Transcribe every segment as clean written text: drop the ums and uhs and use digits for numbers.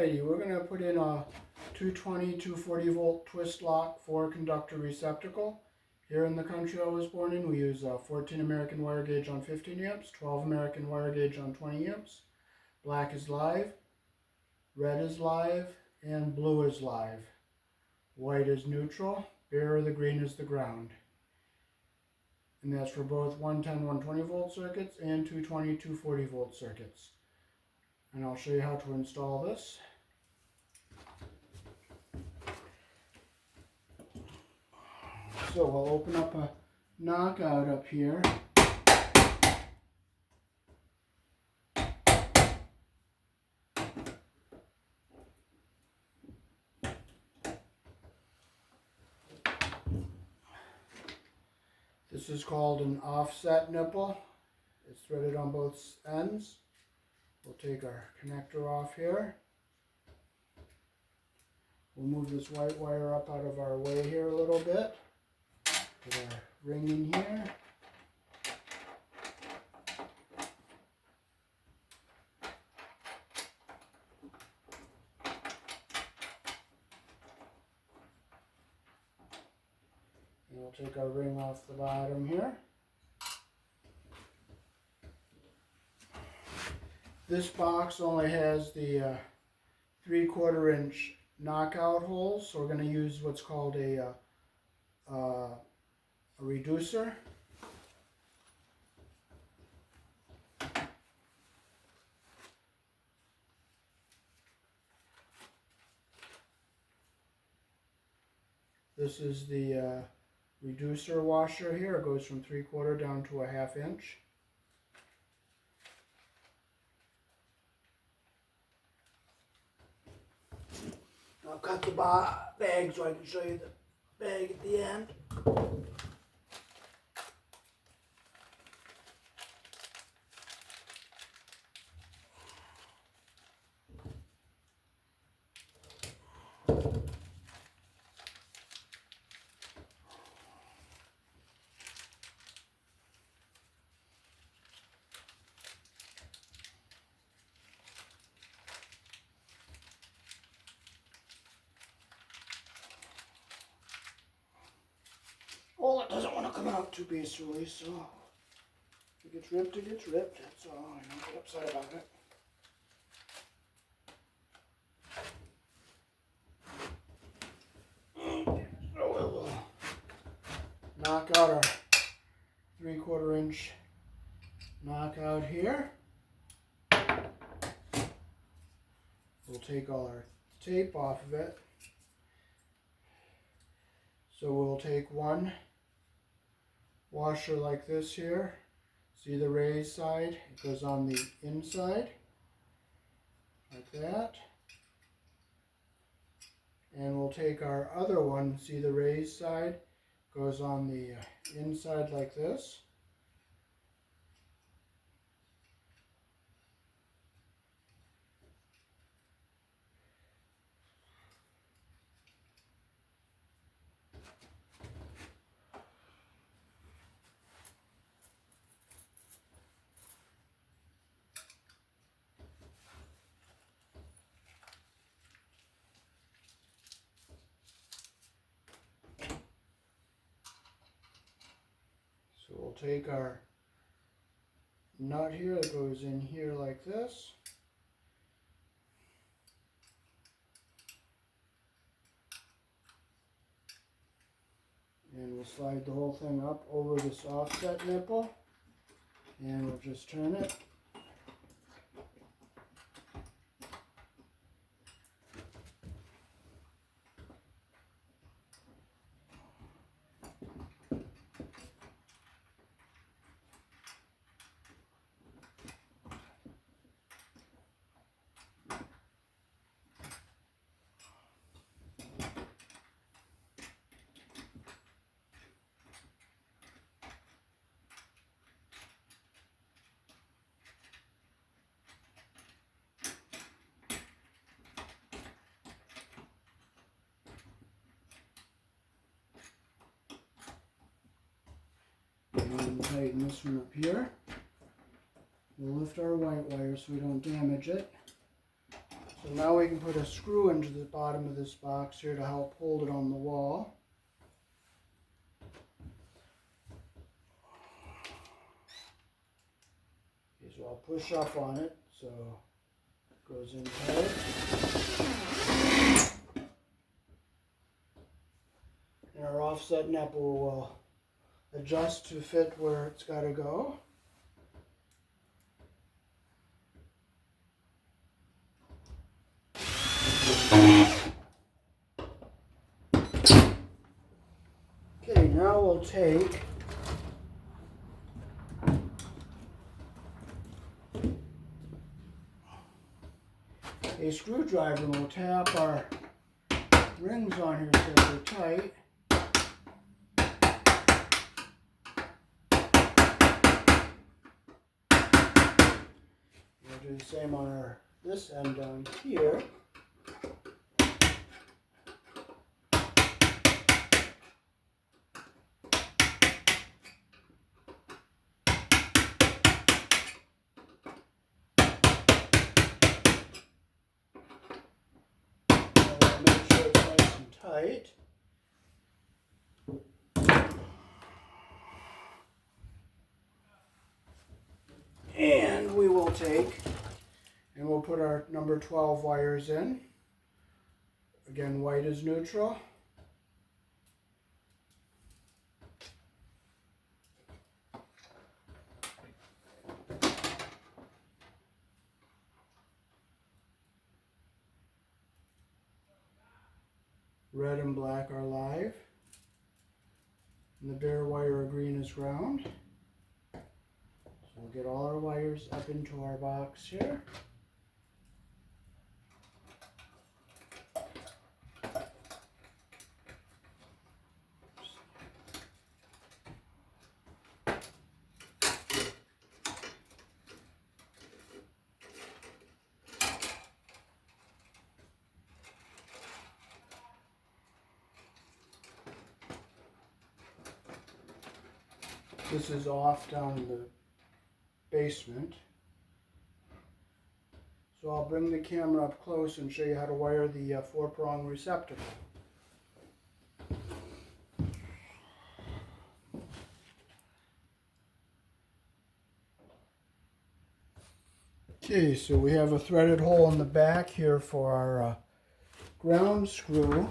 Alrighty, we're going to put in a 220, 240 volt twist lock 4 conductor receptacle. Here in the country I was born in, we use 14 American wire gauge on 15 amps, 12 American wire gauge on 20 amps. Black is live, red is live, and blue is live. White is neutral, bare or the green is the ground. And that's for both 110, 120 volt circuits and 220, 240 volt circuits. And I'll show you how to install this. So we'll open up a knockout up here. This is called an offset nipple. It's threaded on both ends. We'll take our connector off here. We'll move this white wire up out of our way here a little bit. Put our ring in here. And we'll take our ring off the bottom here. This box only has the 3/4 inch knockout holes, so we're going to use what's called a reducer. This is the reducer washer here. It goes from 3/4 down to a 1/2 inch. I'll cut the bag so I can show you the bag at the end. Well, it doesn't want to come out too peacefully, so if it gets ripped, it gets ripped. That's all. I don't get upset about it. So we'll knock out our 3/4 inch knockout here. We'll take all our tape off of it. So we'll take one washer like this here. See the raised side? It goes on the inside, like that. And we'll take our other one, see the raised side? Goes on the inside like this. So we'll take our nut here that goes in here like this. And we'll slide the whole thing up over this offset nipple. And we'll just turn it. And we'll tighten this one up here. We'll lift our white wire so we don't damage it. So now we can put a screw into the bottom of this box here to help hold it on the wall. Okay, so I'll push up on it so it goes in tight. And our offset nipple will adjust to fit where it's got to go. Okay, now we'll take a screwdriver and we'll tap our rings on here so they're tight. We'll do the same on this end down here. Make sure it's nice and tight. And we will take and we'll put our number 12 wires in. Again, white is neutral. Red and black are live. And the bare wire of green is ground. So we'll get all our wires up into our box here. This is off down in the basement. So I'll bring the camera up close and show you how to wire the 4-prong receptacle. Okay, so we have a threaded hole in the back here for our ground screw.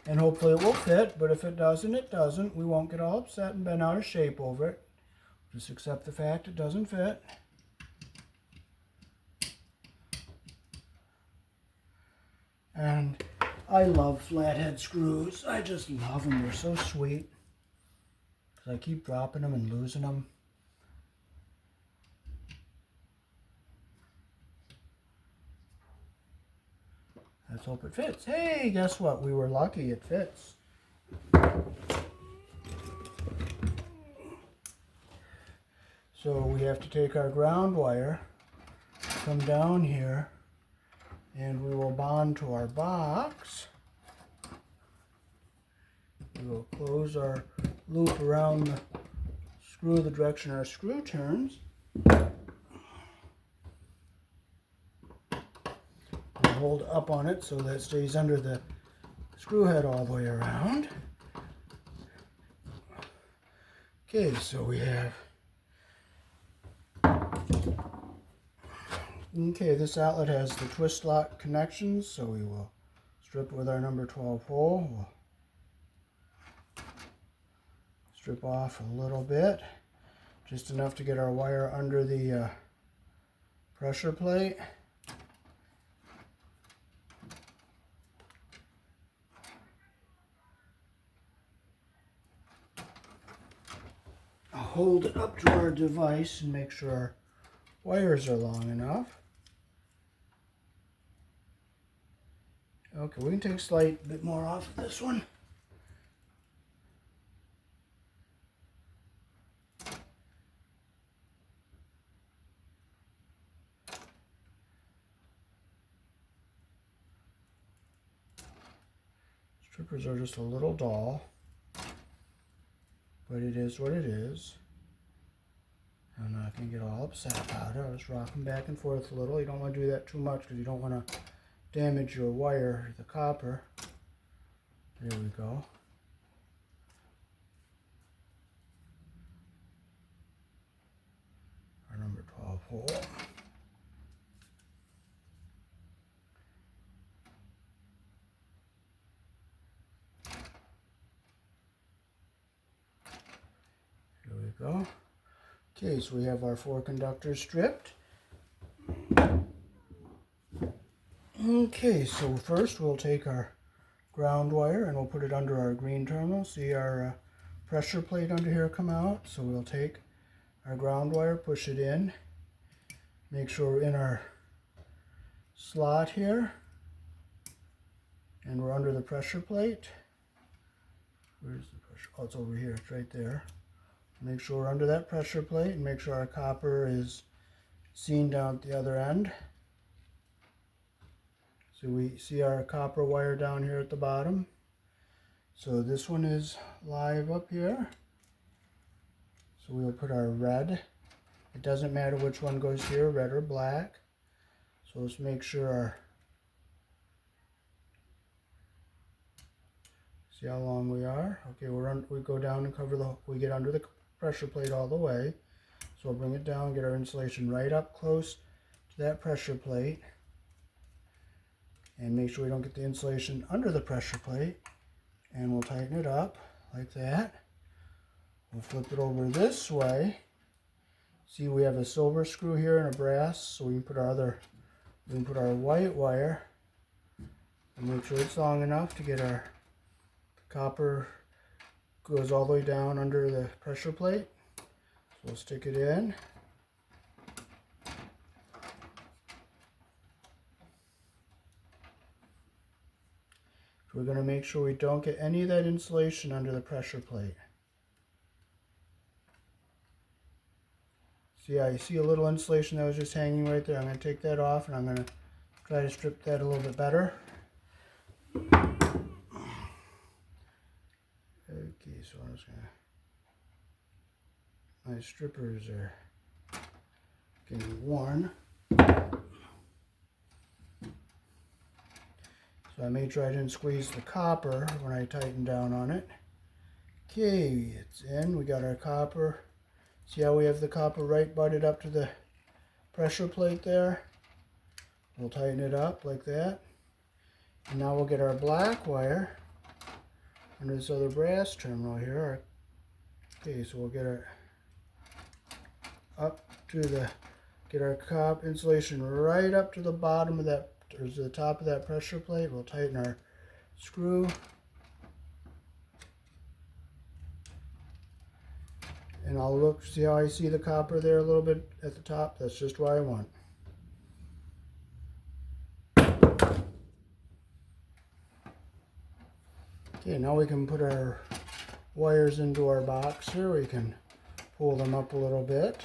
And hopefully it will fit, but if it doesn't, it doesn't. We won't get all upset and bend out of shape over it. Just accept the fact it doesn't fit. And I love flathead screws. I just love them. They're so sweet. Because I keep dropping them and losing them. Let's hope it fits. Hey, guess what? We were lucky. It fits. So we have to take our ground wire, come down here, and we will bond to our box. We will close our loop around the screw the direction our screw turns. Hold up on it so that it stays under the screw head all the way around. Okay, so we have, okay, this outlet has the twist lock connections, so we will strip with our number 12 hole. We'll strip off a little bit, just enough to get our wire under the pressure plate. Hold it up to our device and make sure our wires are long enough. Okay, we can take a slight bit more off of this one. Strippers are just a little dull, but it is what it is. I'm not going to get all upset about it. I was rocking back and forth a little. You don't want to do that too much because you don't want to damage your wire, the copper. There we go. Our number 12 hole. Here we go. Okay, so we have our 4 conductors stripped. Okay, so first we'll take our ground wire and we'll put it under our green terminal. See our pressure plate under here come out. So we'll take our ground wire, push it in, make sure we're in our slot here, and we're under the pressure plate. Where's the pressure? Oh, it's over here. It's right there. Make sure we're under that pressure plate and make sure our copper is seen down at the other end. So we see our copper wire down here at the bottom. So this one is live up here. So we'll put our red. It doesn't matter which one goes here, red or black. So let's make sure our, see how long we are? Okay, we go down and cover we get under the pressure plate all the way. So we'll bring it down, get our insulation right up close to that pressure plate. And make sure we don't get the insulation under the pressure plate. And we'll tighten it up like that. We'll flip it over this way. See, we have a silver screw here and a brass, so we can put our white wire and make sure it's long enough to get our copper goes all the way down under the pressure plate. So we'll stick it in. We're going to make sure we don't get any of that insulation under the pressure plate. See, I see a little insulation that was just hanging right there. I'm going to take that off and I'm going to try to strip that a little bit better. Okay, so I'm just going to, my strippers are getting worn. So I made sure I didn't squeeze the copper when I tightened down on it. Okay, it's in. We got our copper. See how we have the copper right butted up to the pressure plate there? We'll tighten it up like that. And now we'll get our black wire under this other brass terminal here. Okay, so we'll get our up to the, get our insulation right up to the bottom of that, or to the top of that pressure plate. We'll tighten our screw. And I'll look, see how I see the copper there a little bit at the top? That's just what I want. Okay, now we can put our wires into our box here. We can pull them up a little bit.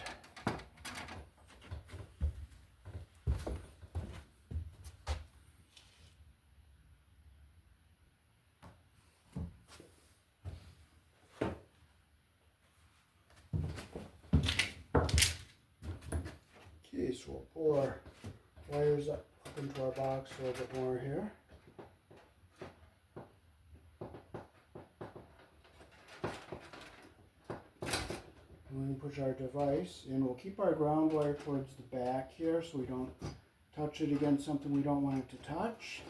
Okay, so we'll pull our wires up into our box a little bit more here. And we can push our device in. We'll keep our ground wire towards the back here so we don't touch it against something we don't want it to touch.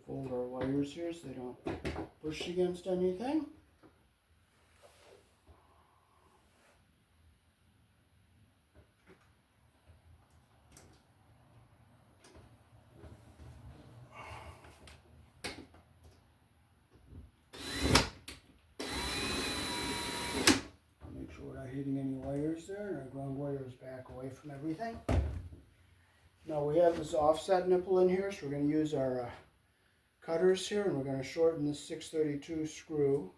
Fold our wires here so they don't push against anything. Make sure we're not hitting any wires there, and our ground wire is back away from everything. Now we have this offset nipple in here, so we're going to use our cutters here, and we're going to shorten this 632 screw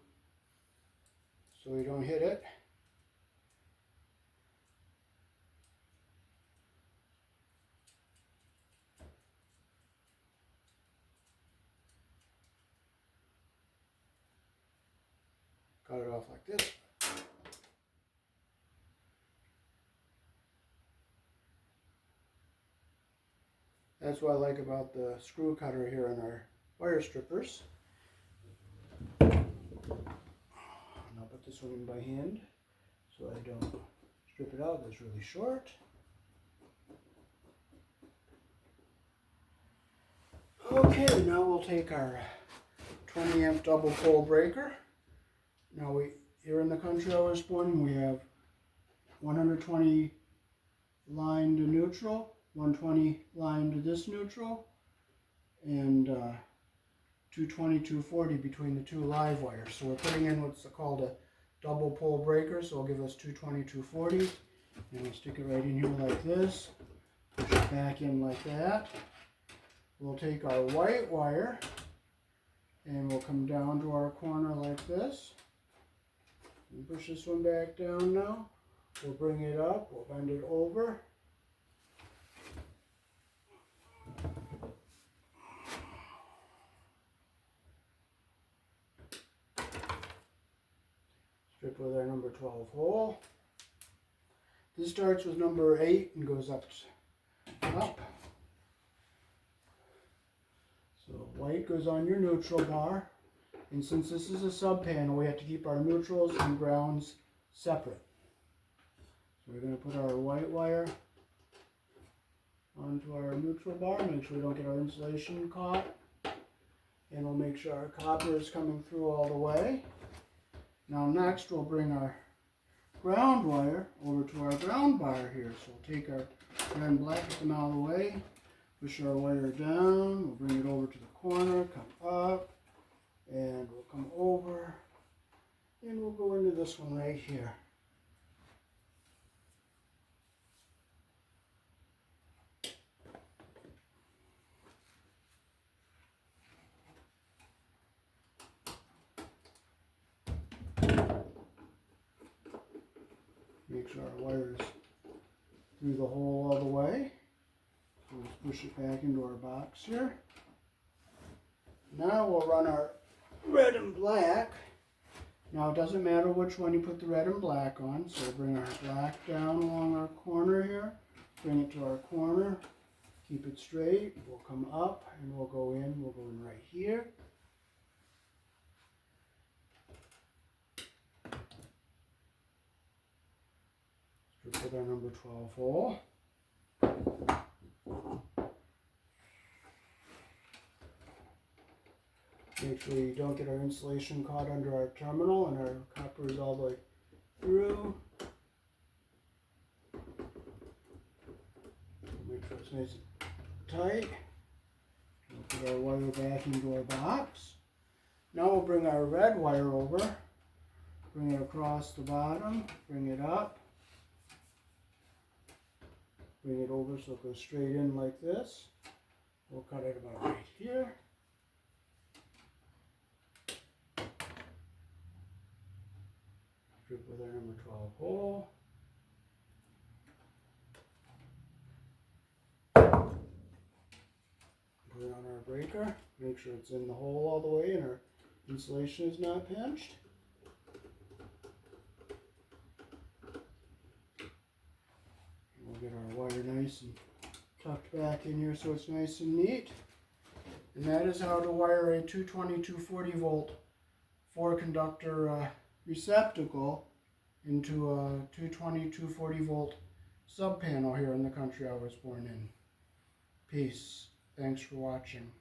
so we don't hit it. cut it off like this. That's what I like about the screw cutter here in our wire strippers. And I'll put this one in by hand so I don't strip it out. It's really short. Okay, now we'll take our 20 amp double pole breaker. Now here in the country I was born in, we have 120 line to neutral, 120 line to this neutral, and 220, 240 between the two live wires. So we're putting in what's called a double pole breaker, so it'll give us 220, 240. And we'll stick it right in here like this, push it back in like that. We'll take our white wire and we'll come down to our corner like this. And push this one back down now. We'll bring it up, we'll bend it over. Strip with our number 12 hole. This starts with number 8 and goes up. So white goes on your neutral bar, and since this is a sub panel, we have to keep our neutrals and grounds separate. So we're going to put our white wire onto our neutral bar, make sure we don't get our insulation caught, and we'll make sure our copper is coming through all the way. Now next we'll bring our ground wire over to our ground bar here. So we'll take our red and black, get them out of the way, push our wire down, we'll bring it over to the corner, come up, and we'll come over, and we'll go into this one right here. Make sure our wire is through the hole all the way. So let's push it back into our box here. Now we'll run our red and black. Now it doesn't matter which one you put the red and black on. So we'll bring our black down along our corner here. Bring it to our corner. Keep it straight. We'll come up and we'll go in. We'll go in right here. With our number 12 hole. Make sure you don't get our insulation caught under our terminal and our copper is all the way through. Make sure it's nice and tight. We'll put our wire back into our box. Now we'll bring our red wire over, bring it across the bottom, bring it up. Bring it over so it goes straight in like this. We'll cut it about right here. Strip with our number 12 hole. Put it on our breaker. Make sure it's in the hole all the way and our insulation is not pinched. Get our wire nice and tucked back in here so it's nice and neat. And that is how to wire a 220, 240 volt 4-conductor receptacle into a 220, 240 volt sub panel here in the country I was born in. Peace. Thanks for watching.